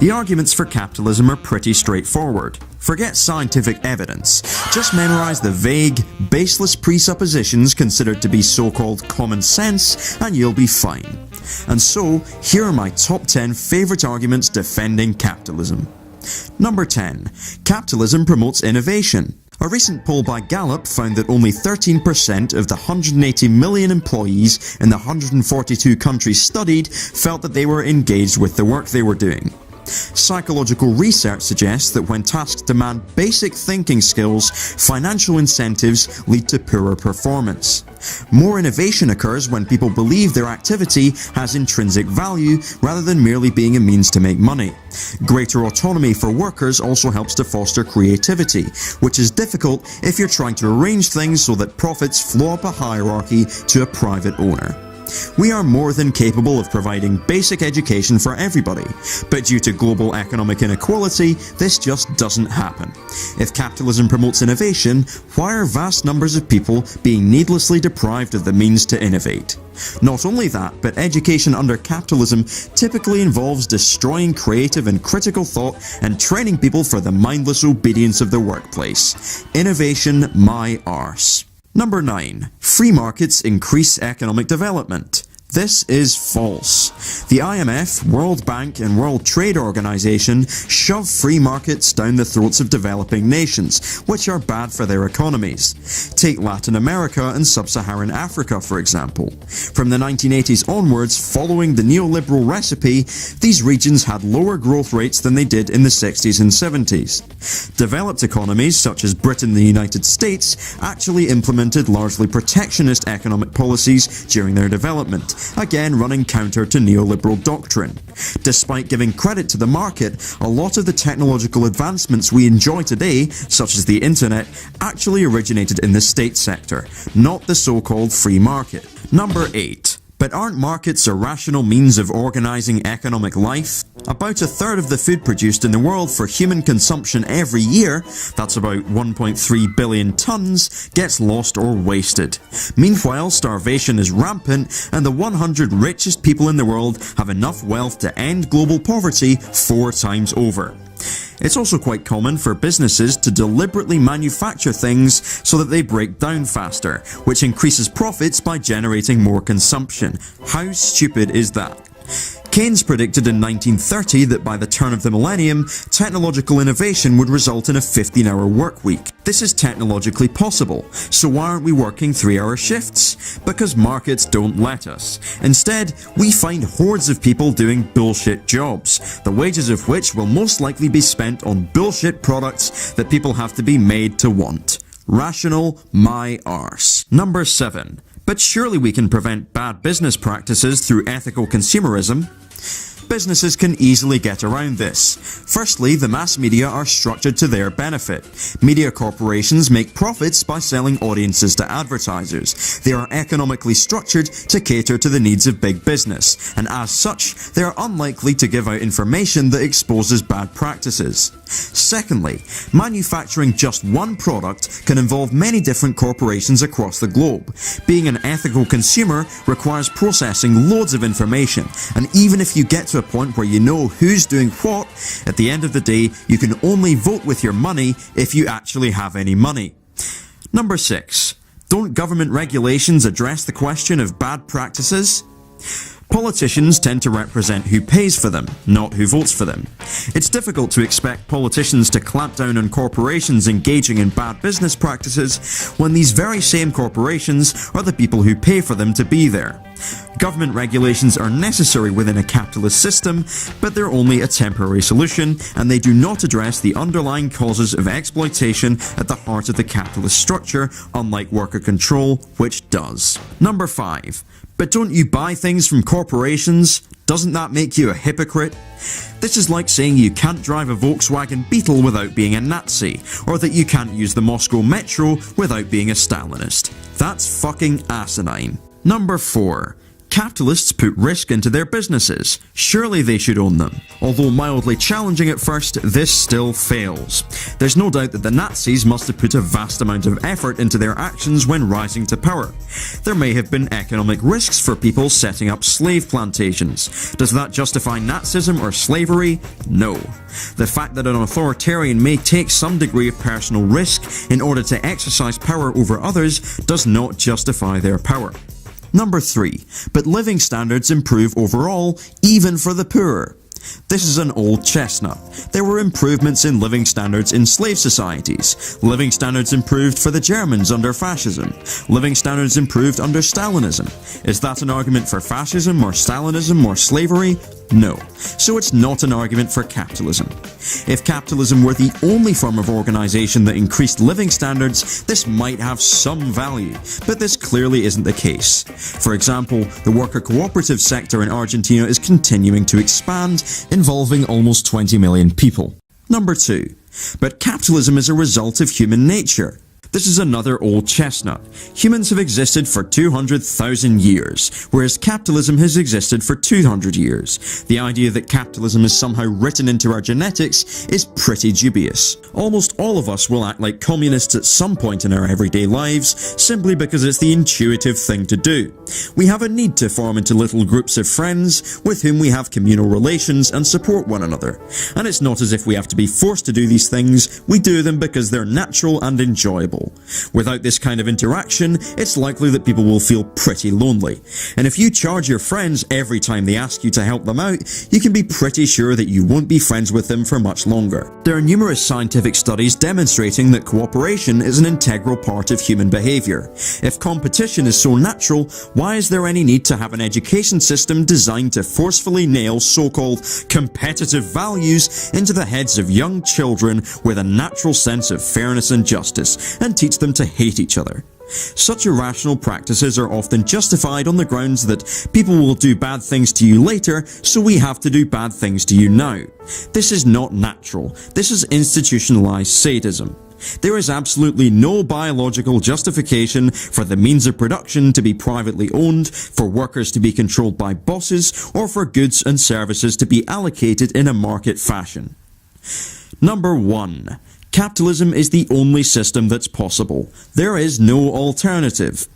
The arguments for capitalism are pretty straightforward. Forget scientific evidence. Just memorize the vague, baseless presuppositions considered to be so-called common sense and you'll be fine. And so, here are my top 10 favourite arguments defending capitalism. Number 10. Capitalism promotes innovation. A recent poll by Gallup found that only 13% of the 180 million employees in the 142 countries studied felt that they were engaged with the work they were doing. Psychological research suggests that when tasks demand basic thinking skills, financial incentives lead to poorer performance. More innovation occurs when people believe their activity has intrinsic value rather than merely being a means to make money. Greater autonomy for workers also helps to foster creativity, which is difficult if you're trying to arrange things so that profits flow up a hierarchy to a private owner. We are more than capable of providing basic education for everybody, but due to global economic inequality, this just doesn't happen. If capitalism promotes innovation, why are vast numbers of people being needlessly deprived of the means to innovate? Not only that, but education under capitalism typically involves destroying creative and critical thought and training people for the mindless obedience of the workplace. Innovation, my arse. Number 9. Free markets increase economic development. This is false. The IMF, World Bank and World Trade Organization shove free markets down the throats of developing nations, which are bad for their economies. Take Latin America and Sub-Saharan Africa, for example. From the 1980s onwards, following the neoliberal recipe, these regions had lower growth rates than they did in the 60s and 70s. Developed economies, such as Britain and the United States, actually implemented largely protectionist economic policies during their development, again running counter to neoliberal doctrine. Despite giving credit to the market, a lot of the technological advancements we enjoy today, such as the internet, actually originated in the state sector, not the so-called free market. Number 8. But aren't markets a rational means of organising economic life? About a third of the food produced in the world for human consumption every year, that's about 1.3 billion tonnes, gets lost or wasted. Meanwhile, starvation is rampant and the 100 richest people in the world have enough wealth to end global poverty 4 times over. It's also quite common for businesses to deliberately manufacture things so that they break down faster, which increases profits by generating more consumption. How stupid is that? Keynes predicted in 1930 that by the turn of the millennium, technological innovation would result in a 15-hour work week. This is technologically possible, so why aren't we working 3-hour shifts? Because markets don't let us. Instead, we find hordes of people doing bullshit jobs, the wages of which will most likely be spent on bullshit products that people have to be made to want. Rational, my arse. Number 7. But surely we can prevent bad business practices through ethical consumerism. Businesses can easily get around this. Firstly, the mass media are structured to their benefit. Media corporations make profits by selling audiences to advertisers. They are economically structured to cater to the needs of big business, and as such, they are unlikely to give out information that exposes bad practices. Secondly, manufacturing just one product can involve many different corporations across the globe. Being an ethical consumer requires processing loads of information, and even if you get to a point where you know who's doing what, at the end of the day, you can only vote with your money if you actually have any money. Number 6. Don't government regulations address the question of bad practices? Politicians tend to represent who pays for them, not who votes for them. It's difficult to expect politicians to clamp down on corporations engaging in bad business practices when these very same corporations are the people who pay for them to be there. Government regulations are necessary within a capitalist system, but they're only a temporary solution, and they do not address the underlying causes of exploitation at the heart of the capitalist structure, unlike worker control, which does. Number 5. But don't you buy things from corporations? Doesn't that make you a hypocrite? This is like saying you can't drive a Volkswagen Beetle without being a Nazi, or that you can't use the Moscow Metro without being a Stalinist. That's fucking asinine. Number 4. Capitalists put risk into their businesses. Surely they should own them. Although mildly challenging at first, this still fails. There's no doubt that the Nazis must have put a vast amount of effort into their actions when rising to power. There may have been economic risks for people setting up slave plantations. Does that justify Nazism or slavery? No. The fact that an authoritarian may take some degree of personal risk in order to exercise power over others does not justify their power. Number 3. But living standards improve overall, even for the poor. This is an old chestnut. There were improvements in living standards in slave societies. Living standards improved for the Germans under fascism. Living standards improved under Stalinism. Is that an argument for fascism or Stalinism or slavery? No. So it's not an argument for capitalism. If capitalism were the only form of organization that increased living standards, this might have some value, but this clearly isn't the case. For example, the worker cooperative sector in Argentina is continuing to expand, involving almost 20 million people. Number 2. But capitalism is a result of human nature. This is another old chestnut. Humans have existed for 200,000 years, whereas capitalism has existed for 200 years. The idea that capitalism is somehow written into our genetics is pretty dubious. Almost all of us will act like communists at some point in our everyday lives, simply because it's the intuitive thing to do. We have a need to form into little groups of friends with whom we have communal relations and support one another. And it's not as if we have to be forced to do these things, we do them because they're natural and enjoyable. Without this kind of interaction, it's likely that people will feel pretty lonely. And if you charge your friends every time they ask you to help them out, you can be pretty sure that you won't be friends with them for much longer. There are numerous scientific studies demonstrating that cooperation is an integral part of human behavior. If competition is so natural, why is there any need to have an education system designed to forcefully nail so-called competitive values into the heads of young children with a natural sense of fairness and justice, and teach them to hate each other? Such irrational practices are often justified on the grounds that people will do bad things to you later, so we have to do bad things to you now. This is not natural. This is institutionalized sadism. There is absolutely no biological justification for the means of production to be privately owned, for workers to be controlled by bosses, or for goods and services to be allocated in a market fashion. Number 1. Capitalism is the only system that's possible. There is no alternative.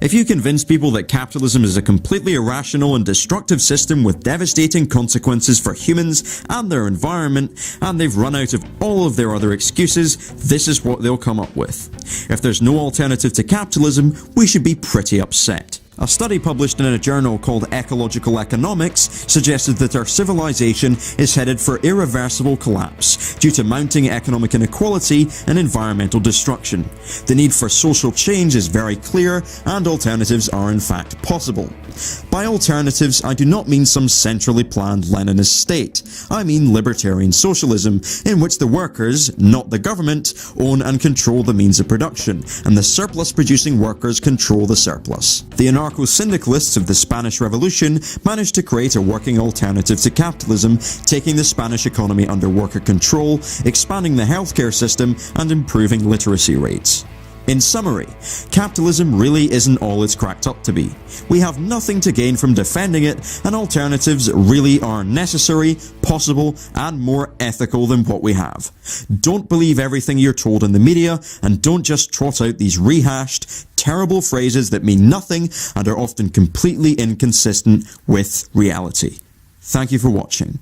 If you convince people that capitalism is a completely irrational and destructive system with devastating consequences for humans and their environment, and they've run out of all of their other excuses, this is what they'll come up with. If there's no alternative to capitalism, we should be pretty upset. A study published in a journal called Ecological Economics suggested that our civilization is headed for irreversible collapse due to mounting economic inequality and environmental destruction. The need for social change is very clear, and alternatives are in fact possible. By alternatives, I do not mean some centrally planned Leninist state. I mean libertarian socialism, in which the workers, not the government, own and control the means of production, and the surplus-producing workers control the surplus. The anarcho-syndicalists of the Spanish Revolution managed to create a working alternative to capitalism, taking the Spanish economy under worker control, expanding the healthcare system, and improving literacy rates. In summary, capitalism really isn't all it's cracked up to be. We have nothing to gain from defending it, and alternatives really are necessary, possible, and more ethical than what we have. Don't believe everything you're told in the media, and don't just trot out these rehashed, terrible phrases that mean nothing and are often completely inconsistent with reality. Thank you for watching.